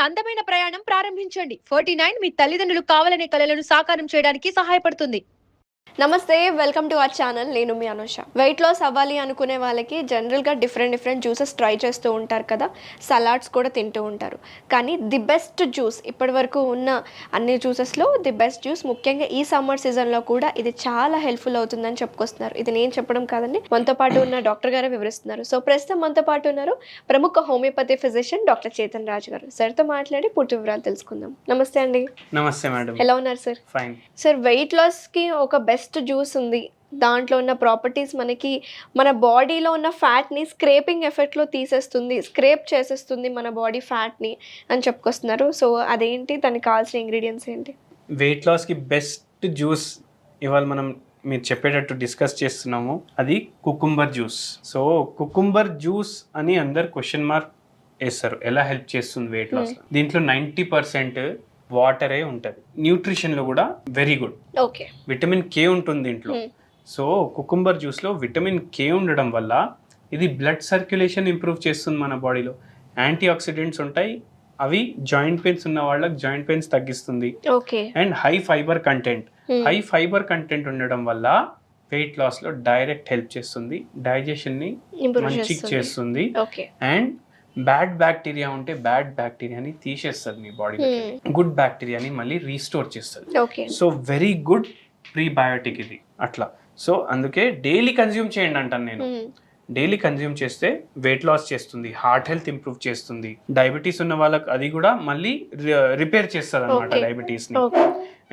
అందమైన ప్రయాణం ప్రారంభించండి. 49 మీ తల్లిదండ్రులు కావాలనే కలలను సాకారం చేయడానికి సహాయపడుతుంది. నమస్తే, వెల్కమ్ టు అవర్ ఛానల్. నేను మీ అనుష. వెయిట్ లాస్ అవ్వాలి అనుకునే వాళ్ళకి జనరల్గా డిఫరెంట్ జ్యూసెస్ ట్రై చేస్తూ ఉంటారు కదా, సలాడ్స్ కూడా తింటూ ఉంటారు. కానీ ది బెస్ట్ జ్యూస్ ఇప్పటి వరకు ఉన్న అన్ని జ్యూసెస్లో ది బెస్ట్ జ్యూస్, ముఖ్యంగా ఈ సమ్మర్ సీజన్లో కూడా ఇది చాలా హెల్ప్ఫుల్ అవుతుందని చెప్పుకొస్తున్నారు. ఇది నేను చెప్పడం కాదండి, మనతో పాటు ఉన్న డాక్టర్ గారే వివరిస్తున్నారు. సో ప్రస్తుతం మనతో పాటు ఉన్నారు ప్రముఖ homeopathy physician doctor Chetan Raj గారు. సార్తో మాట్లాడి పూర్తి వివరాలు తెలుసుకుందాం. నమస్తే అండి. నమస్తే మేడం. ఎలా ఉన్నారు సార్? ఫైన్ సార్, వెయిట్ లాస్కి ఒక బెస్ట్ జ్యూస్ ఉంది. దాంట్లో ఉన్న ప్రాపర్టీస్ మనకి మన బాడీలో ఉన్న ఫ్యాట్ని స్క్రేపింగ్ ఎఫెక్ట్లో తీసేస్తుంది, స్క్రేప్ చేసేస్తుంది మన బాడీ ఫ్యాట్ని అని చెప్పుకొస్తున్నారు. సో అదేంటి, దానికి కావాల్సిన ఇంగ్రీడియంట్స్ ఏంటి? వెయిట్ లాస్కి బెస్ట్ జ్యూస్ ఇవాళ మనం మీరు చెప్పేటట్టు డిస్కస్ చేస్తున్నాము. అది cucumber juice. So cucumber juice అని అందరు క్వశ్చన్ మార్క్ వేస్తారు, ఎలా హెల్ప్ చేస్తుంది వెయిట్ లాస్. దీంట్లో 90% వాటరే ఉంటుంది. న్యూట్రిషన్లో కూడా very good. Okay, vitamin K ఉంటుంది దీంట్లో. సో కుకుంబర్ జ్యూస్లో విటమిన్ కే ఉండడం వల్ల ఇది బ్లడ్ సర్క్యులేషన్ ఇంప్రూవ్ చేస్తుంది మన బాడీలో. యాంటీ ఆక్సిడెంట్స్ ఉంటాయి, అవి జాయింట్ పెయిన్స్ ఉన్న వాళ్ళకి జాయింట్ పెయిన్స్ తగ్గిస్తుంది. Okay. And high fibre content ఉండడం వల్ల వెయిట్ లాస్ లో డైరెక్ట్ హెల్ప్ చేస్తుంది, డైజెషన్ ని మంచిగా చేస్తుంది. అండ్ బ్యాడ్ బ్యాక్టీరియా ఉంటే బ్యాడ్ బ్యాక్టీరియాని తీసేస్తుంది మీ బాడీలో, గుడ్ బ్యాక్టీరియాని మళ్ళీ రీస్టోర్ చేస్తుంది. సో వెరీ గుడ్ ప్రీబయోటిక్ ఇది అట్లా. సో అందుకే డైలీ కన్జ్యూమ్ చేయండి అంటాను నేను. డైలీ కన్జ్యూమ్ చేస్తే వెయిట్ లాస్ చేస్తుంది, హార్ట్ హెల్త్ ఇంప్రూవ్ చేస్తుంది. డయాబెటీస్ ఉన్న వాళ్ళకి అది కూడా మళ్ళీ రిపేర్ చేస్తుంది అనమాట డయాబెటీస్ ని.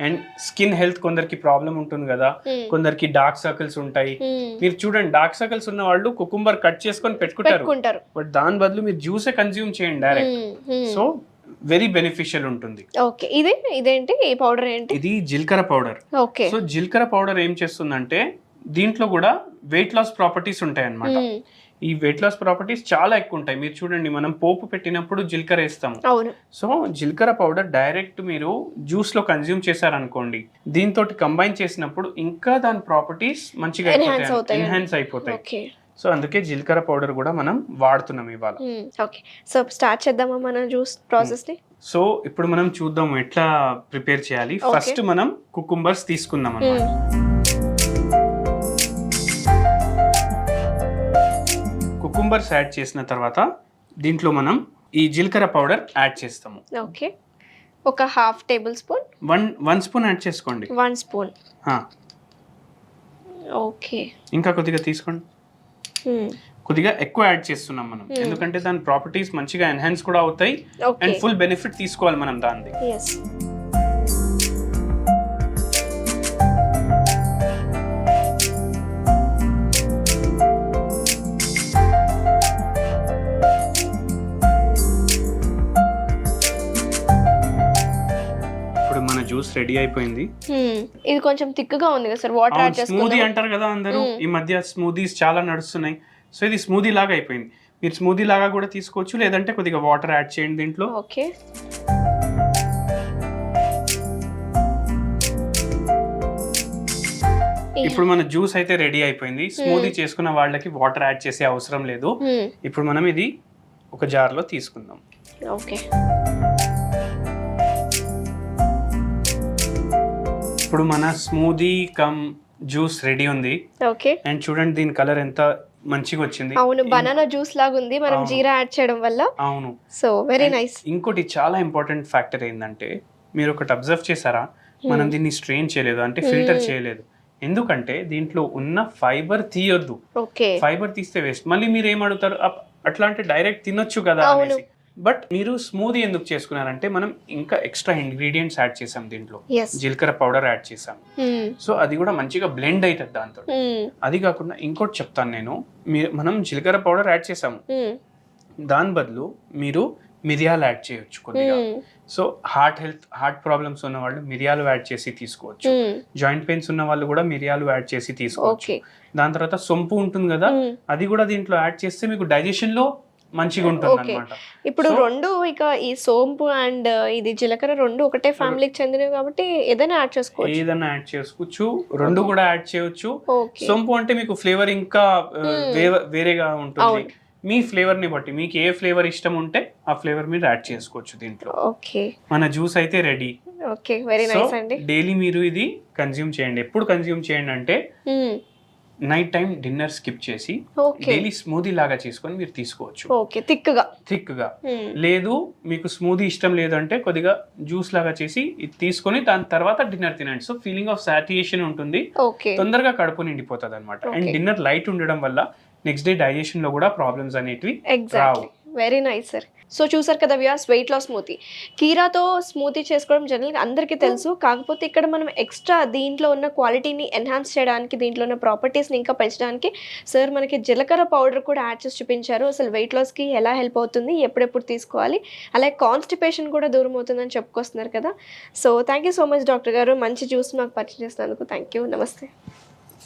అండ్ స్కిన్ హెల్త్, కొందరికి ప్రాబ్లం ఉంటుంది కదా, కొందరికి డార్క్ సర్కిల్స్ ఉంటాయి. మీరు చూడండి, డార్క్ సర్కిల్స్ ఉన్న వాళ్ళు కుకుంబర్ కట్ చేసుకొని పెట్టుకుంటారు, బట్ దాని బదులు మీరు జ్యూసే కన్జ్యూమ్ చేయండి డైరెక్ట్. సో వెరీ బెనిఫిషియల్ ఉంటుంది. ఓకే. ఇదేంటి ఈ పౌడర్ ఏంటి? ఇది జీలకర్ర పౌడర్. ఓకే. సో జీలకర్ర పౌడర్ ఏం చేస్తుందంటే దీంట్లో కూడా వెయిట్ లాస్ ప్రాపర్టీస్ ఉంటాయి అన్నమాట. ఈ వెయిట్ లాస్ ప్రాపర్టీస్ చాలా ఎక్కువ ఉంటాయి. మీరు చూడండి, మనం పోపు పెట్టినప్పుడు జీలకర్ర వేస్తాము. సో జీలకర్ర పౌడర్ డైరెక్ట్ మీరు జ్యూస్ లో కన్జ్యూమ్ చేశారనుకోండి, దీంతో కంబైన్ చేసినప్పుడు ఇంకా దాని ప్రాపర్టీస్ మంచిగా ఎన్హాన్స్ అయిపోతాయి. సో అందుకే జీలకర్ర పౌడర్ కూడా మనం వాడుతున్నాం ఇవాళ. ఓకే. సో స్టార్ట్ చేద్దామా మన జ్యూస్ ప్రాసెస్ ని? సో ఇప్పుడు మనం చూద్దాం ఎట్లా ప్రిపేర్ చేయాలి. ఫస్ట్ మనం కుకుంబర్స్ తీసుకుందాం అన్నమాట. కుకుంబర్స్ యాడ్ చేసిన తర్వాత దీంట్లో మనం ఈ జీలకర్ర పౌడర్ యాడ్ చేస్తాము. ఓకే. ఒక half table spoon, one spoon add చేసుకోండి. 1 స్పూన్. ఓకే. ఇంకా కొద్దిగా తీసుకోండి. కొద్దిగా ఎక్కువ యాడ్ చేస్తున్నాం మనం, ఎందుకంటే దాని ప్రాపర్టీస్ మంచిగా ఎన్హాన్స్ కూడా అవుతాయి అండ్ ఫుల్ బెనిఫిట్ తీసుకోవాలి మనం దాన్ని. జ్యూస్ రెడీ అయిపోయింది. ఇది కొంచెం థిక్గా ఉంది కదా సార్, వాటర్ యాడ్ చేసుకుందాం. స్మూదీ అంటారు కదా అందరూ, ఈ మధ్య స్మూదీస్ చాలా నడుస్తున్నాయి. సో ఇది స్మూదీ లాగా అయిపోయింది. మీరు స్మూదీ లాగా కూడా తీసుకోవచ్చు, లేదంటే కొద్దిగా వాటర్ యాడ్ చేయండి దీంట్లో. ఓకే. ఇప్పుడు మన జ్యూస్ అయితే రెడీ అయిపోయింది. స్మూదీ చేసుకున్న వాళ్ళకి వాటర్ యాడ్ చేసే అవసరం లేదు. ఇప్పుడు మనం ఇది ఒక జార్ లో తీసుకుందాం. ఓకే. ఇప్పుడు మన స్మూదీ కమ్ జ్యూస్ రెడీ ఉంది. ఓకే. అండ్ చూడండి దీని కలర్ ఎంత మంచిగా వచ్చింది. అవును, బనానా జ్యూస్ లాగా ఉంది మనం జీరా యాడ్ చేయడం వల్ల. అవును. So very nice. ఇంకోటి చాలా ఇంపార్టెంట్ ఫ్యాక్టర్ ఏంటంటే, మీరు ఒకటి అబ్జర్వ్ చేశారా, మనం దీన్ని స్ట్రెయిన్ చేయలేదు, అంటే ఫిల్టర్ చేయలేదు. ఎందుకంటే దీంట్లో ఉన్న ఫైబర్ తీయొద్దు. ఫైబర్ తీస్తే వేస్ట్. మళ్ళీ మీరు ఏం అడుగుతారు, అట్లా అంటే డైరెక్ట్ తినొచ్చు కదా అనేసి. బట్ మీరు స్మూదీ ఎందుకు చేసుకున్నారంటే, మనం ఇంకా ఎక్స్ట్రా ఇంగ్రీడియంట్స్ యాడ్ చేసాం దీంట్లో. జీలకర్ర పౌడర్ యాడ్ చేసాం. సో అది కూడా మంచిగా బ్లెండ్ అవుతుంది దాంతో. అది కాకుండా ఇంకోటి చెప్తాను నేను, మనం జీలకర్ర పౌడర్ యాడ్ చేసాము, దాని బదులు మీరు మిరియాలు యాడ్ చేయొచ్చు కొద్దిగా. సో హార్ట్ ప్రాబ్లమ్స్ ఉన్న వాళ్ళు మిరియాలు యాడ్ చేసి తీసుకోవచ్చు. జాయింట్ పెయిన్స్ ఉన్న వాళ్ళు కూడా మిరియాలు యాడ్ చేసి తీసుకోవచ్చు. దాని తర్వాత సొంపు ఉంటుంది కదా, అది కూడా దీంట్లో యాడ్ చేస్తే మీకు డైజెషన్ లో మంచిగా ఉంటుంది అన్నమాట. ఇప్పుడు రెండు, ఇక ఈ సోంపు అండ్ ఇది జీలకర్ర రెండు ఒకటే ఫ్యామిలీకి చెందినవి కాబట్టి ఏదైనా యాడ్ చేసుకోవచ్చు. రెండు కూడా యాడ్ చేయొచ్చు. సోంపు అంటే మీకు ఫ్లేవర్ ఇంకా వేరేగా ఉంటుంది. మీ ఫ్లేవర్ని బట్టి మీకు ఏ ఫ్లేవర్ ఇష్టం ఉంటే ఆ ఫ్లేవర్ మీరు యాడ్ చేసుకోవచ్చు దీంట్లో. ఓకే మన జ్యూస్ అయితే రెడీ. ఓకే వెరీ నైస్ అండి. డైలీ మీరు ఇది కన్జ్యూమ్ చేయండి. ఎప్పుడు కన్జ్యూమ్ చేయండి అంటే నైట్ టైం డిన్నర్ స్కిప్ చేసి ఓకే డైలీ స్మూదీ లాగా చేసుకొని మీరు తీసుకోవచ్చు. ఓకే థిక్గా లేదు మీకు స్మూదీ ఇష్టం లేదు అంటే కొద్దిగా జ్యూస్ లాగా చేసి ఇది తీసుకొని దాని తర్వాత డిన్నర్ తినండి. సో ఫీలింగ్ ఆఫ్ సాటియేషన్ ఉంటుంది, ఓకే తొందరగా కడుపు నిండిపోతుంది అనమాట. అండ్ డిన్నర్ లైట్ ఉండడం వల్ల నెక్స్ట్ డే డైజెషన్ లో కూడా ప్రాబ్లమ్స్ అనేటివి exactly very nice sir. So చూసారు కదా వ్యూయర్స్, వెయిట్ లాస్ స్మూతీ. కీరాతో స్మూతీ చేసుకోవడం జనరల్గా అందరికీ తెలుసు, కాకపోతే ఇక్కడ మనం ఎక్స్ట్రా దీంట్లో ఉన్న క్వాలిటీని ఎన్హాన్స్ చేయడానికి, దీంట్లో ఉన్న ప్రాపర్టీస్ని ఇంకా పెంచడానికి సార్ మనకి జీలకర్ర పౌడర్ కూడా యాడ్ చేసి చూపించారు. అసలు వెయిట్ లాస్కి ఎలా హెల్ప్ అవుతుంది, ఎప్పుడెప్పుడు తీసుకోవాలి, అలాగే కాన్స్టిపేషన్ కూడా దూరం అవుతుందని చెప్పుకొస్తున్నారు కదా. So thank you so much doctor గారు, మంచి జ్యూస్ మాకు పరిచయం చేసినందుకు. థ్యాంక్ యూ, నమస్తే.